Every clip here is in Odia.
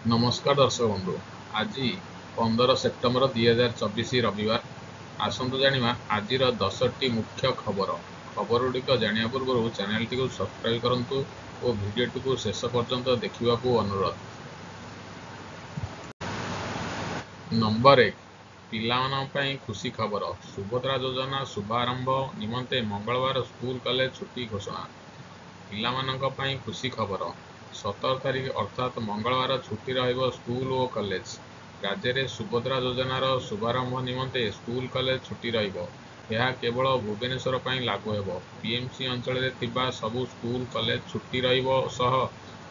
नमस्कार दर्शक बंधु। आज 15 सेप्टेम्बर 2024 रविवार। आसतु जानिबा आजिर 10टी मुख्य खबर। खबरगुड़िक जानिया पूर्व चैनल टी को सब्सक्राइब करंतु और वीडियो को शेष पर्यंत देखा अनुरोध। नंबर 1 पिलामानन पई खुशी खबर। सुभद्रा योजना शुभारंभ निमंते मंगलवार स्कूल कॉलेज छुट्टी घोषणा। पिलामाननक पई खुशी खबर। 17 तारिख अर्थात मंगलवार छुट्टी रहिबो स्कूल और कॉलेज। राज्य में सुभद्रा योजनार शुभारंभ निमंते स्कूल कॉलेज छुट्टी रहिबो। यह केवल भुवनेश्वर पई लागू हेबो। बीएमसी अंचल रे थिबा सबु स्कूल कॉलेज छुट्टी रहिबो सह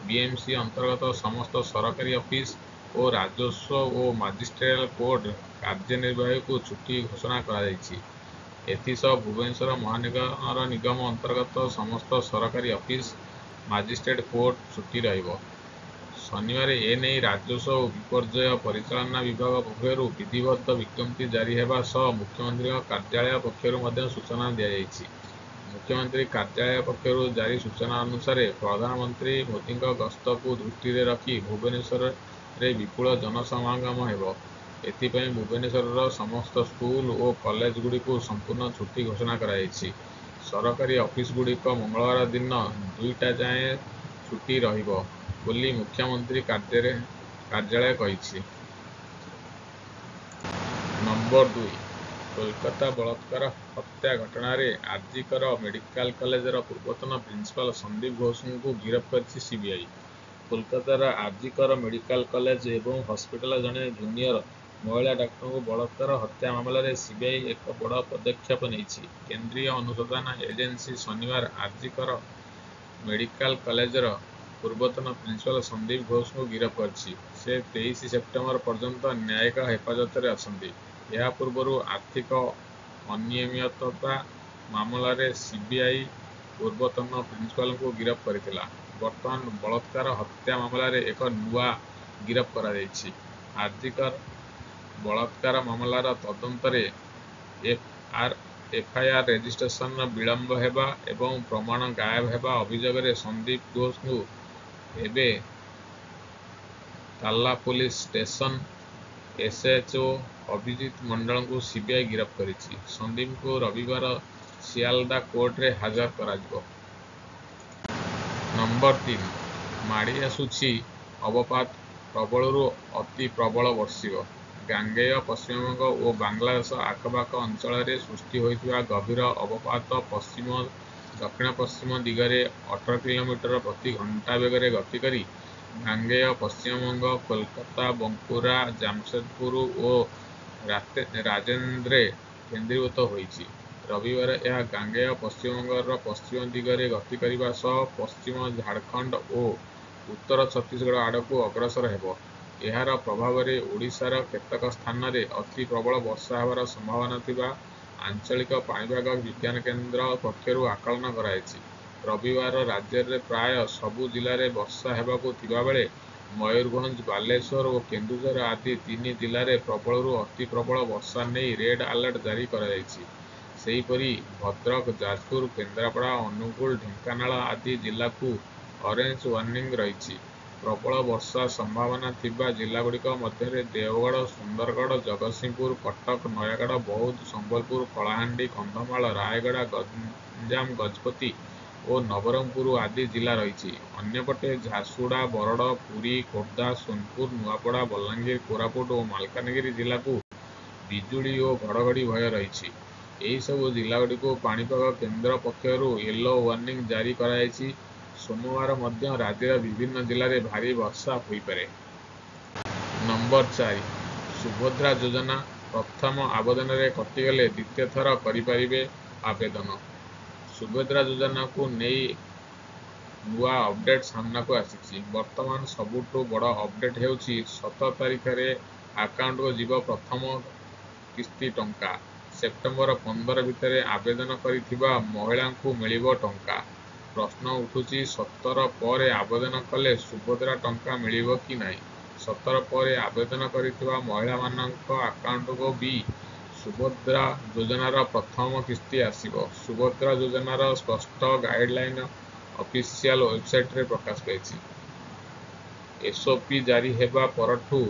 बीएमसी अंतर्गत समस्त सरकारी ऑफिस और राजस्व और मजिस्ट्रेट कोर्ट कार्यनिर्वाही को छुट्टी घोषणा करा जायछि। एथिसह भुवनेश्वर महानगर निगम अंतर्गत समस्त सरकारी ऑफिस मजिस्ट्रेट कोर्ट छुट्टी रहिबो। शनिवार एने राजस्व और विपर्यय परिचालना विभाग पक्षर विधिवत विज्ञप्ति जारी हेबा सह मुख्यमंत्री कार्यालय पक्षर सूचना दिया जायछि। मुख्यमंत्री कार्यालय पक्षर जारी सूचना अनुसार प्रधानमंत्री मोदी गस्त को दृष्टि रखी भुवनेश्वर रे विपुल जनसमागम हेबो। एथिपाई भुवनेश्वर समस्त स्कूल और कॉलेज गुड़िक संपूर्ण छुट्टी घोषणा कराଯାଇଛି। सरकारी ऑफिस गुड़िक मंगलवार दिन 2टा जाए छुट्टी रहिबो बोली मुख्यमंत्री कार्यालय कहिछि। नंबर 2 कोलकाता बलात्कार हत्या घटना रे आरजीकर मेडिकल कॉलेजर पूर्वतन प्रिंसिपाल संदीप घोष को गिरफ्त करिछि सीबीआई। कोलकातार आरजीकर मेडिकल कॉलेज एवं हॉस्पिटल जड़े जूनियर महिला डाक्टर को बलात्कार हत्या मामलें सीबीआई एक बड़ पदक्षेप नहीं। केंद्रीय अनुसंधान एजेंसी शनिवार आरजीकर मेडिकल कॉलेजर पूर्वतन प्रिंसिपाल संदीप घोष को गिरफ्त करिछि। से 23 सेप्टेम्बर पर्यंत न्यायिक हेफाजत में अछंती। यह पूर्व आर्थिक अनियमितता मामलें सीबीआई पूर्वतन प्रिंसिपाल को गिरफ्त करथिला। वर्तमान बलात्कार हत्या मामलें एक नुआ गिरफ्त करा जायछि। आरजीकर बलात्कार मामलार तदंतरे एफआईआर रेजिस्ट्रेशन विलंब हेबा एवं प्रमाण गायब हेबा अभियोग में संदीप घोष को एबे ताला पुलिस स्टेशन एसएचओ अभिजीत मंडल को सीबीआई गिरफ्त करिछि। संदीप को रविवार सियालदा कोर्ट रे हाजर कराजिबो। नंबर 3 माड़ी आसुछि अवपात प्रबलरू अति प्रबल वर्षिब। गांगेय पश्चिमबंग और बांग्लादेश आखपाख अंचल में सृष्टि होइतिबा गभीर अवपात पश्चिम दक्षिण पश्चिम दिगरे 18 किलोमीटर प्रति घंटा बेगर गति करी गांगेय पश्चिमबंग कोलकाता बंकुरा जामशेदपुर और राजेंद्रे केंद्रीभूत होइछि। रविवार यह गांगेय पश्चिमबंगर पश्चिम दिगरे गति करने सह पश्चिम झारखंड और उत्तर छत्तीसगढ़ आड़क अग्रसर हेबो। यार प्रभाव में ओडिशार केतक स्थान में अति प्रबल वर्षा होबार संभावना थिबा आंचलिक पाणीपाग विज्ञान केन्द्र पक्षर आकलन कराଯାଇଛି। रविवार राज्य में प्राय सबु जिले में वर्षा हेबाकु थिबा बेले मयूरभंज बालेश्वर और केन्दुझर आदि 3 जिले में प्रबलरू अति प्रबल वर्षा नहीं रेड अलर्ट जारी कराଯାଇଛି। सेहीपरि भद्रक जाजपुर केन्द्रापड़ा अनुगुल ढेंकानाल आदि जिला को ऑरेंज वार्निंग रही। प्रबल वर्षा संभावना थिबा जिलागुड़िक मध्य देवगढ़ सुंदरगढ़ जगतसिंहपुर कटक नयागढ़ बौद्ध संबलपुर कलाहांडी कंधमाल रायगढ़ गंजाम गजपति और नवरंगपुर आदि जिला रही। अन्यपटे झारसुगुड़ा बरड़ पुरी खोर्धा सोनपुर नुआपड़ा बलांगीर कोरापुट और मालकानगिरी जिला को बिजुली और घड़घड़ी भय रही। यही सबु जिलागुड़ी को पाणीपाग केन्द्र पक्षर येलो वार्निंग जारी कराଯାଇଛି। सोमवार मध्य राज्यर विभिन्न जिले में भारी वर्षा होईपारे। नंबर 4 सुभद्रा योजना प्रथम आवेदन रे कटिगले द्वितीय थर करिपारिबे आवेदन। सुभद्रा योजना को नहीं नुआ अपडेट सामना को आसी। वर्तमान सबुठु बड़ अपडेट हेउछि 17 तारिख रे अकाउंट को जीव प्रथम किस्ती टंका। सेप्टेम्बर 15 भितर आवेदन करिथिबा महिला को मिलिबो टंका। प्रश्न उठुछि 17 पर आवेदन कले सुभद्रा टंका मिलिबो कि नहीं। 17 पर आवेदन करिथिबा महिला मानक अकाउंट को भी सुभद्रा योजनार प्रथम किस्ती आसिबो। सुभद्रा योजनार स्पष्ट गाइडलाइन ऑफिशियल वेबसाइट रे प्रकाश पाइछि। ଏସ୍ଓପି ଜାରି ହେବା ପରଠୁ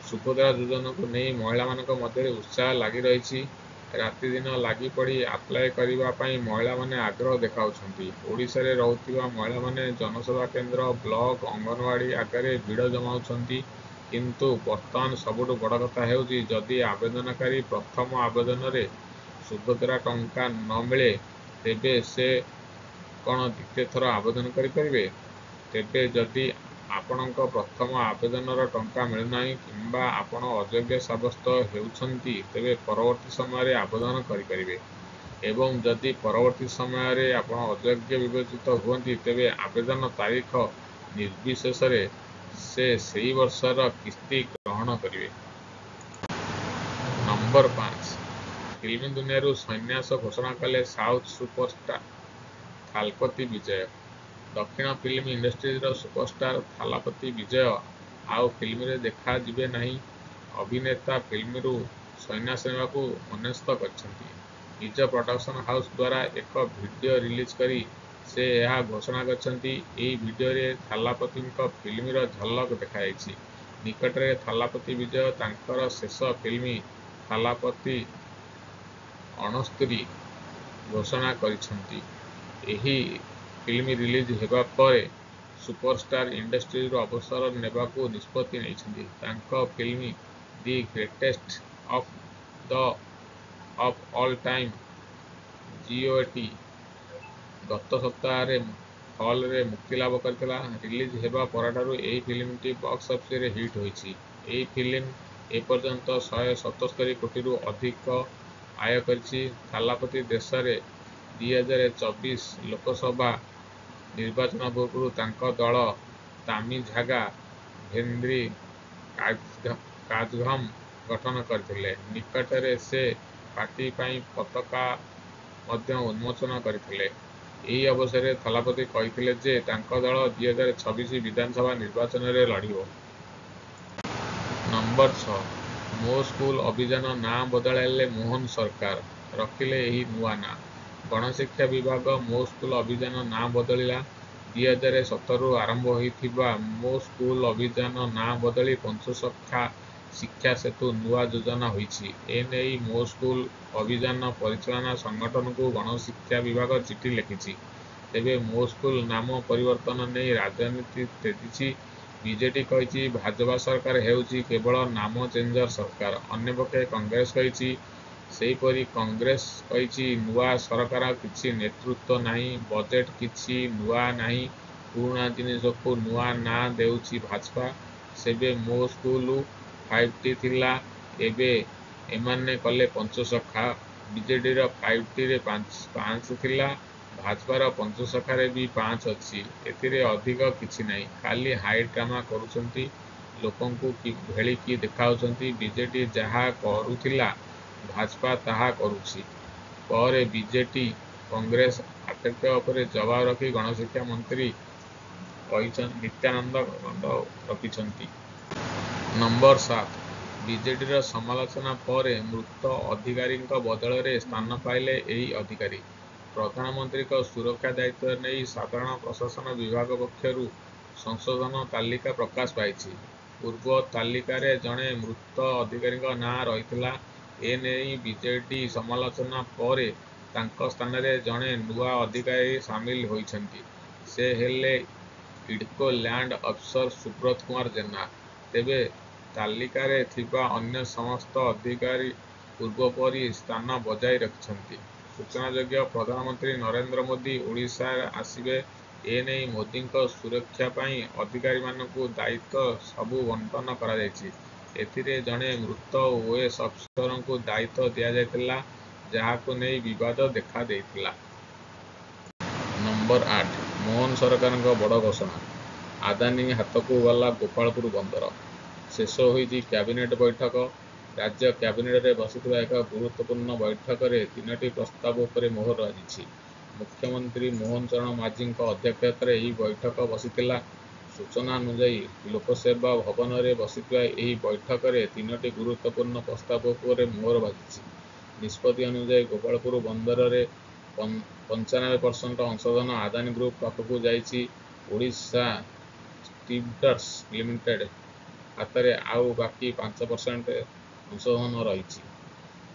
ସୁଭଦ୍ରା ଯୋଜନାକୁ ନେଇ ମହିଳାମାନଙ୍କ ମଧ୍ୟରେ ଉତ୍ସାହ ଲାଗି ରହିଛି। ରାତିଦିନ ଲାଗି ପଡ଼ି ଆପ୍ଲାଏ କରିବା ପାଇଁ ମହିଳାମାନେ ଆଗ୍ରହ ଦେଖାଉଛନ୍ତି। ଓଡ଼ିଶାରେ ରହୁଥିବା ମହିଳାମାନେ ଜନସେବା କେନ୍ଦ୍ର, ବ୍ଲକ, ଅଙ୍ଗନବାଡ଼ି ଆଗରେ ଭିଡ଼ ଜମାଉଛନ୍ତି। କିନ୍ତୁ ବର୍ତ୍ତମାନ ସବୁଠୁ ବଡ଼ କଥା ହେଉଛି, ଯଦି ଆବେଦନକାରୀ ପ୍ରଥମ ଆବେଦନରେ ସୁଭଦ୍ରା ଟଙ୍କା ନ ମିଳେ, ତେବେ ସେ କ'ଣ ଦ୍ୱିତୀୟ ଥର ଆବେଦନ କରିପାରିବେ? ତେବେ ଯଦି ଆପଣଙ୍କ ପ୍ରଥମ ଆବେଦନର ଟଙ୍କା ମିଳୁନାହିଁ କିମ୍ବା ଆପଣ ଅଯୋଗ୍ୟ ସାବ୍ୟସ୍ତ ହେଉଛନ୍ତି, ତେବେ ପରବର୍ତ୍ତୀ ସମୟରେ ଆବେଦନ କରିପାରିବେ ଏବଂ ଯଦି ପରବର୍ତ୍ତୀ ସମୟରେ ଆପଣ ଅଯୋଗ୍ୟ ବିବେଚିତ ହୁଅନ୍ତି, ତେବେ ଆବେଦନ ତାରିଖ ନିର୍ବିଶେଷରେ ସେ ସେହି ବର୍ଷର କିସ୍ତି ଗ୍ରହଣ କରିବେ। ନମ୍ବର 5, ଫିଲ୍ମ ଦୁନିଆରୁ ସନ୍ନ୍ୟାସ ଘୋଷଣା କଲେ ସାଉଥ୍ ସୁପରଷ୍ଟାର ଥାଲପତି ବିଜୟ। ଦକ୍ଷିଣ ଫିଲ୍ମ ଇଣ୍ଡଷ୍ଟ୍ରିର ସୁପରଷ୍ଟାର ଥାଲାପତି ବିଜୟ ଆଉ ଫିଲ୍ମରେ ଦେଖାଯିବେ ନାହିଁ। ଅଭିନେତା ଫିଲ୍ମରୁ ସନ୍ନ୍ୟାସ ନେବାକୁ ମନସ୍ଥ କରିଛନ୍ତି। ନିଜ ପ୍ରଡକ୍ସନ ହାଉସ୍ ଦ୍ୱାରା ଏକ ଭିଡ଼ିଓ ରିଲିଜ୍ କରି ସେ ଏହା ଘୋଷଣା କରିଛନ୍ତି। ଏହି ଭିଡ଼ିଓରେ ଥାଲାପତିଙ୍କ ଫିଲ୍ମର ଝଲକ ଦେଖାଯାଇଛି। ନିକଟରେ ଥାଲାପତି ବିଜୟ ତାଙ୍କର ଶେଷ ଫିଲ୍ମ ଥାଲାପତି 69 ଘୋଷଣା କରିଛନ୍ତି। ଏହି ଫିଲ୍ମ ରିଲିଜ୍ ହେବା ପରେ ସୁପରଷ୍ଟାର ଇଣ୍ଡଷ୍ଟ୍ରିରୁ ଅବସର ନେବାକୁ ନିଷ୍ପତ୍ତି ନେଇଛନ୍ତି। ତାଙ୍କ film the greatest of all time GOT ଗତ ସପ୍ତାହରେ ହଲ୍ରେ ମୁକ୍ତିଲାଭ କରିଥିଲା। ରିଲିଜ୍ ହେବା ପରଠାରୁ ଏହି ଫିଲ୍ମଟି ବକ୍ସ ଅଫିସରେ ହିଟ୍ ହୋଇଛି। ଏହି ଫିଲ୍ମ ଏପର୍ଯ୍ୟନ୍ତ 177 କୋଟିରୁ ଅଧିକ ଆୟ କରିଛି। ଥାଲାପତି ଦେଶରେ 2024 ଲୋକସଭା ନିର୍ବାଚନ ପୂର୍ବରୁ ତାଙ୍କ ଦଳ ତାମିଝାଗା ଭେନ୍ଦ୍ରି କାଝଗମ୍ ଗଠନ କରିଥିଲେ। ନିକଟରେ ସେ ପାର୍ଟି ପାଇଁ ପତାକା ମଧ୍ୟ ଉନ୍ମୋଚନ କରିଥିଲେ। ଏହି ଅବସରରେ ଥାଲାପତି କହିଥିଲେ ଯେ ତାଙ୍କ ଦଳ 2026 ବିଧାନସଭା ନିର୍ବାଚନରେ ଲଢ଼ିବ। ନମ୍ବର 6, ମୋ ସ୍କୁଲ ଅଭିଯାନ ନାଁ ବଦଳାଇଲେ ମୋହନ ସରକାର, ରଖିଲେ ଏହି ନୂଆ ନାଁ। ଗଣଶିକ୍ଷା ବିଭାଗ ମୋ ସ୍କୁଲ ଅଭିଯାନ ନାଁ ବଦଳିଲା। 2017ରୁ ଆରମ୍ଭ ହୋଇଥିବା ମୋ ସ୍କୁଲ ଅଭିଯାନ ନାଁ ବଦଳି ପଞ୍ଚସଖା ଶିକ୍ଷା ସେତୁ ନୂଆ ଯୋଜନା ହୋଇଛି। ଏନେଇ ମୋ ସ୍କୁଲ ଅଭିଯାନ ପରିଚାଳନା ସଂଗଠନକୁ ଗଣଶିକ୍ଷା ବିଭାଗ ଚିଠି ଲେଖିଛି। ତେବେ ମୋ ସ୍କୁଲ ନାମ ପରିବର୍ତ୍ତନ ନେଇ ରାଜନୀତି ତେଜିଛି। ବିଜେଡି କହିଛି ଭାଜପା ସରକାର ହେଉଛି କେବଳ ନାମ ଚେଞ୍ଜର ସରକାର। ଅନ୍ୟପକ୍ଷେ କଂଗ୍ରେସ କହିଛି। ସେହିପରି କଂଗ୍ରେସ କହିଛି ନୂଆ ସରକାର କିଛି ନେତୃତ୍ୱ ନାହିଁ, ବଜେଟ୍ କିଛି ନୂଆ ନାହିଁ, ପୁରୁଣା ଜିନିଷକୁ ନୂଆ ନାଁ ଦେଉଛି ଭାଜପା। ସେବେ ମୋ ସ୍କୁଲ 5T ଥିଲା, ଏବେ ଏମାନେ କଲେ ପଞ୍ଚସଖା। ବିଜେଡିର 5Tରେ 5 ଥିଲା, ଭାଜପାର ପଞ୍ଚସଖାରେ ବି 5 ଅଛି। ଏଥିରେ ଅଧିକ କିଛି ନାହିଁ, ଖାଲି ହାଇ ଡ୍ରାମା କରୁଛନ୍ତି, ଲୋକଙ୍କୁ ଭେଳିକି ଦେଖାଉଛନ୍ତି। ବିଜେଡି ଯାହା କରୁଥିଲା ଭାଜପା ତାହା କରୁଛି। ପରେ ବିଜେଡି କଂଗ୍ରେସ ଆକ୍ଷେପ ଉପରେ ଜବାବ ରଖି ଗଣଶିକ୍ଷା ମନ୍ତ୍ରୀ ନିତ୍ୟାନନ୍ଦ ରଖିଛନ୍ତି। ନମ୍ବର 7, ବିଜେଡିର ସମାଲୋଚନା ପରେ ମୃତ ଅଧିକାରୀଙ୍କ ବଦଳରେ ସ୍ଥାନ ପାଇଲେ ଏହି ଅଧିକାରୀ। ପ୍ରଧାନମନ୍ତ୍ରୀଙ୍କ ସୁରକ୍ଷା ଦାୟିତ୍ୱ ନେଇ ସାଧାରଣ ପ୍ରଶାସନ ବିଭାଗ ପକ୍ଷରୁ ସଂଶୋଧନ ତାଲିକା ପ୍ରକାଶ ପାଇଛି। ପୂର୍ବ ତାଲିକାରେ ଜଣେ ମୃତ ଅଧିକାରୀଙ୍କ ନାଁ ରହିଥିଲା। ଏନେଇ ବିଜେଡି ସମାଲୋଚନା ପରେ ତାଙ୍କ ସ୍ଥାନରେ ଜଣେ ନୂଆ ଅଧିକାରୀ ସାମିଲ ହୋଇଛନ୍ତି। ସେ ହେଲେ ଇଡ୍କୋ ଲ୍ୟାଣ୍ଡ ଅଫିସର ସୁବ୍ରତ କୁମାର ଜେନା। ତେବେ ତାଲିକାରେ ଥିବା ଅନ୍ୟ ସମସ୍ତ ଅଧିକାରୀ ପୂର୍ବପରି ସ୍ଥାନ ବଜାୟ ରଖିଛନ୍ତି। ସୂଚନାଯୋଗ୍ୟ, ପ୍ରଧାନମନ୍ତ୍ରୀ ନରେନ୍ଦ୍ର ମୋଦି ଓଡ଼ିଶା ଆସିବେ। ଏନେଇ ମୋଦିଙ୍କ ସୁରକ୍ଷା ପାଇଁ ଅଧିକାରୀମାନଙ୍କୁ ଦାୟିତ୍ୱ ସବୁ ବଣ୍ଟନ କରାଯାଇଛି। ଏଥିରେ ଜଣେ ମୃତ OS ଅଫିସରଙ୍କୁ ଦାୟିତ୍ୱ ଦିଆଯାଇଥିଲା, ଯାହାକୁ ନେଇ ବିବାଦ ଦେଖାଦେଇଥିଲା। ନମ୍ବର 8, ମୋହନ ସରକାରଙ୍କ ବଡ଼ ଘୋଷଣା, ଆଦାନୀ ହାତକୁ ଗଲା ଗୋପାଳପୁର ବନ୍ଦର। ଶେଷ ହୋଇଛି କ୍ୟାବିନେଟ୍ ବୈଠକ। ରାଜ୍ୟ କ୍ୟାବିନେଟରେ ବସିଥିବା ଏକ ଗୁରୁତ୍ୱପୂର୍ଣ୍ଣ ବୈଠକରେ 3ଟି ପ୍ରସ୍ତାବ ଉପରେ ମୋହର ବାଜିଛି। ମୁଖ୍ୟମନ୍ତ୍ରୀ ମୋହନ ଚରଣ ମାଝୀଙ୍କ ଅଧ୍ୟକ୍ଷତାରେ ଏହି ବୈଠକ ବସିଥିଲା। ସୂଚନାନୁଯାୟୀ ଲୋକସେବା ଭବନରେ ବସିଥିବା ଏହି ବୈଠକରେ 3ଟି ଗୁରୁତ୍ୱପୂର୍ଣ୍ଣ ପ୍ରସ୍ତାବ ଉପରେ ମୋହର ବାଜିଛି। ନିଷ୍ପତ୍ତି ଅନୁଯାୟୀ ଗୋପାଳପୁର ବନ୍ଦରରେ 95% ଅଂଶଧନ ଆଦାନୀ ଗ୍ରୁପ ପାଖକୁ ଯାଇଛି। ଓଡ଼ିଶା ଷ୍ଟିଲ୍ ସିଡର୍ସ ଲିମିଟେଡ୍ ହାତରେ ଆଉ ବାକି 5% ଅଂଶଧନ ରହିଛି।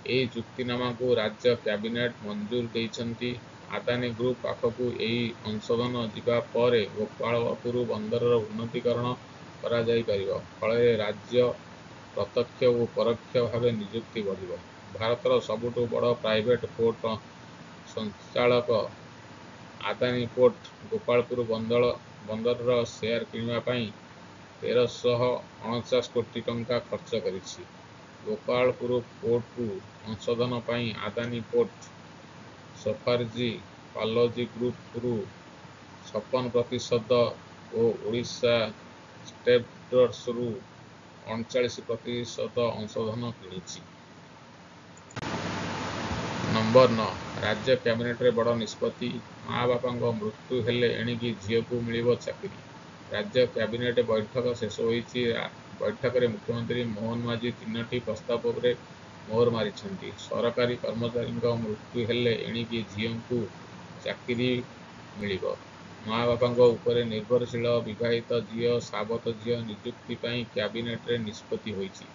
ଏହି ଚୁକ୍ତିନାମାକୁ ରାଜ୍ୟ କ୍ୟାବିନେଟ୍ ମଞ୍ଜୁର ଦେଇଛନ୍ତି। ଆଦାନୀ ଗ୍ରୁପ ପାଖକୁ ଏହି ଅଂଶଧନ ଯିବା ପରେ ଗୋପାଳପୁର ବନ୍ଦରର ଉନ୍ନତୀକରଣ କରାଯାଇପାରିବ। ଫଳରେ ରାଜ୍ୟ ପ୍ରତ୍ୟକ୍ଷ ଓ ପରୋକ୍ଷ ଭାବେ ନିଯୁକ୍ତି ବଢ଼ିବ। ଭାରତର ସବୁଠୁ ବଡ଼ ପ୍ରାଇଭେଟ୍ ପୋର୍ଟ ସଞ୍ଚାଳକ ଆଦାନୀ ପୋର୍ଟ ଗୋପାଳପୁର ବନ୍ଦରର ସେୟାର କିଣିବା ପାଇଁ 1,349 କୋଟି ଟଙ୍କା ଖର୍ଚ୍ଚ କରିଛି। ଗୋପାଳପୁର ପୋର୍ଟକୁ ଅଂଶଧନ ପାଇଁ ଆଦାନୀ ପୋର୍ଟ ସଫାର୍ଜି ପାଲୋଜି ଗ୍ରୁପରୁ 56% ଓ ଓଡ଼ିଶା ଷ୍ଟେଟ୍ସରୁ 39% ଅଂଶଧନ କିଣିଛି। ନମ୍ବର 9 ରାଜ୍ୟ କ୍ୟାବିନେଟରେ ବଡ଼ ନିଷ୍ପତ୍ତି, ମା ବାପାଙ୍କ ମୃତ୍ୟୁ ହେଲେ ଏଣିକି ଝିଅକୁ ମିଳିବ ଚାକିରି। ରାଜ୍ୟ କ୍ୟାବିନେଟ୍ ବୈଠକ ଶେଷ ହୋଇଛି। ବୈଠକରେ ମୁଖ୍ୟମନ୍ତ୍ରୀ ମୋହନ ମାଝୀ 3ଟି ପ୍ରସ୍ତାବ ଉପରେ ମୋହର ମାରିଛନ୍ତି। ସରକାରୀ କର୍ମଚାରୀଙ୍କ ମୃତ୍ୟୁ ହେଲେ ଏଣିକି ଝିଅଙ୍କୁ ଚାକିରି ମିଳିବ। ମା ବାପାଙ୍କ ଉପରେ ନିର୍ଭରଶୀଳ ବିବାହିତ ଝିଅ, ସାବତ ଝିଅ ନିଯୁକ୍ତି ପାଇଁ କ୍ୟାବିନେଟରେ ନିଷ୍ପତ୍ତି ହୋଇଛି।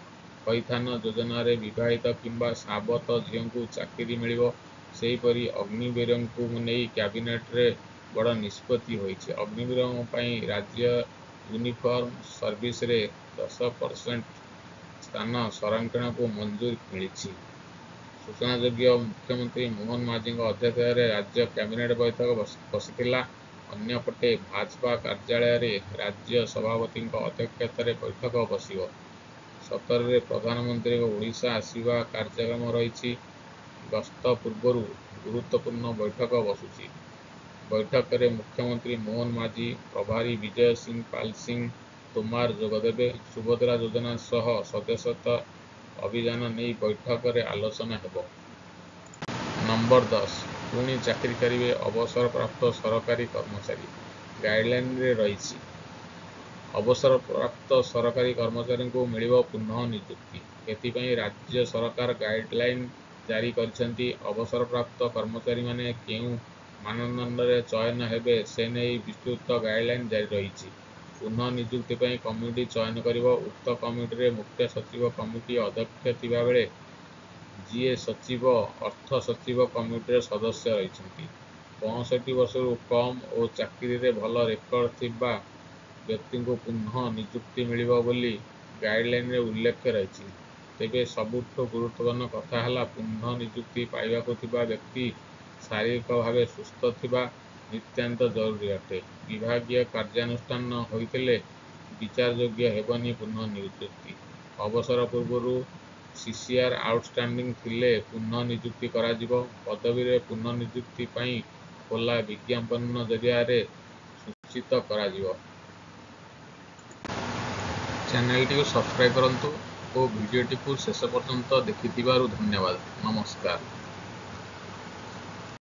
ଥଇଥାନ ଯୋଜନାରେ ବିବାହିତ କିମ୍ବା ସାବତ ଝିଅଙ୍କୁ ଚାକିରି ମିଳିବ। ସେହିପରି ଅଗ୍ନିବୀରଙ୍କୁ ନେଇ କ୍ୟାବିନେଟରେ ବଡ଼ ନିଷ୍ପତ୍ତି ହୋଇଛି। ଅଗ୍ନିବୀରଙ୍କ ପାଇଁ ରାଜ୍ୟ ୟୁନିଫର୍ମ ସର୍ଭିସରେ 10% ସ୍ଥାନ ସଂରକ୍ଷଣକୁ ମଞ୍ଜୁରି ମିଳିଛି। ସୂଚନାଯୋଗ୍ୟ, ମୁଖ୍ୟମନ୍ତ୍ରୀ ମୋହନ ମାଝୀଙ୍କ ଅଧ୍ୟକ୍ଷତାରେ ରାଜ୍ୟ କ୍ୟାବିନେଟ୍ ବୈଠକ ବସିଥିଲା। ଅନ୍ୟପଟେ ଭାଜପା କାର୍ଯ୍ୟାଳୟରେ ରାଜ୍ୟ ସଭାପତିଙ୍କ ଅଧ୍ୟକ୍ଷତାରେ ବୈଠକ ବସିବ। 17ରେ ପ୍ରଧାନମନ୍ତ୍ରୀଙ୍କ ଓଡ଼ିଶା ଆସିବା କାର୍ଯ୍ୟକ୍ରମ ରହିଛି। ଗସ୍ତ ପୂର୍ବରୁ ଗୁରୁତ୍ୱପୂର୍ଣ୍ଣ ବୈଠକ ବସୁଛି। ବୈଠକରେ ମୁଖ୍ୟମନ୍ତ୍ରୀ ମୋହନ ମାଝୀ, ପ୍ରଭାରୀ ବିଜୟ ସିଂ ପାଲ୍-ସିଂ ତୋମାର ଯୋଗଦେବେ। ସୁଭଦ୍ରା ଯୋଜନା ସହ ସଦସ୍ୟତା ଅଭିଯାନ ନେଇ ବୈଠକରେ ଆଲୋଚନା ହେବ। ନମ୍ବର 10 ପୁଣି ଚାକିରି କରିବେ ଅବସରପ୍ରାପ୍ତ ସରକାରୀ କର୍ମଚାରୀ, ଗାଇଡଲାଇନରେ ରହିଛି। ଅବସରପ୍ରାପ୍ତ ସରକାରୀ କର୍ମଚାରୀଙ୍କୁ ମିଳିବ ପୁନଃ ନିଯୁକ୍ତି। ଏଥିପାଇଁ ରାଜ୍ୟ ସରକାର ଗାଇଡଲାଇନ ଜାରି କରିଛନ୍ତି। ଅବସରପ୍ରାପ୍ତ କର୍ମଚାରୀମାନେ କେଉଁ ମାନଦଣ୍ଡରେ ଚୟନ ହେବେ ସେନେଇ ବିସ୍ତୃତ ଗାଇଡଲାଇନ ଜାରି ରହିଛି। ପୁନଃ ନିଯୁକ୍ତି ପାଇଁ କମିଟି ଚୟନ କରିବ। ଉକ୍ତ କମିଟିରେ ମୁଖ୍ୟ ସଚିବ କମିଟି ଅଧ୍ୟକ୍ଷ ଥିବାବେଳେ ଯିଏ ସଚିବ, ଅର୍ଥ ସଚିବ କମିଟିର ସଦସ୍ୟ ରହିଛନ୍ତି। 65 ବର୍ଷରୁ କମ୍ ଓ ଚାକିରିରେ ଭଲ ରେକର୍ଡ ଥିବା ବ୍ୟକ୍ତିଙ୍କୁ ପୁନଃ ନିଯୁକ୍ତି ମିଳିବ ବୋଲି ଗାଇଡଲାଇନରେ ଉଲ୍ଲେଖ ରହିଛି। ତେବେ ସବୁଠୁ ଗୁରୁତ୍ୱପୂର୍ଣ୍ଣ କଥା ହେଲା, ପୁନଃ ନିଯୁକ୍ତି ପାଇବାକୁ ଥିବା ବ୍ୟକ୍ତି ଶାରୀରିକ ଭାବେ ସୁସ୍ଥ ଥିବା ନିତାନ୍ତ ଜରୁରୀ ଅଟେ। ବିଭାଗୀୟ କାର୍ଯ୍ୟାନୁଷ୍ଠାନ ହୋଇଥିଲେ ବିଚାରଯୋଗ୍ୟ ହେବନି ପୁନଃ ନିଯୁକ୍ତି। ଅବସର ପୂର୍ବରୁ ସିସିଆର ଆଉଟଷ୍ଟାଣ୍ଡିଂ ଥିଲେ ପୁନଃ ନିଯୁକ୍ତି କରାଯିବ। ପଦବୀରେ ପୁନଃ ନିଯୁକ୍ତି ପାଇଁ ଖୋଲା ବିଜ୍ଞାପନ ଜରିଆରେ ସୂଚିତ କରାଯିବ। ଚ୍ୟାନେଲଟିକୁ ସବସ୍କ୍ରାଇବ କରନ୍ତୁ ଓ ଭିଡ଼ିଓଟିକୁ ଶେଷ ପର୍ଯ୍ୟନ୍ତ ଦେଖିଥିବାରୁ ଧନ୍ୟବାଦ। ନମସ୍କାର।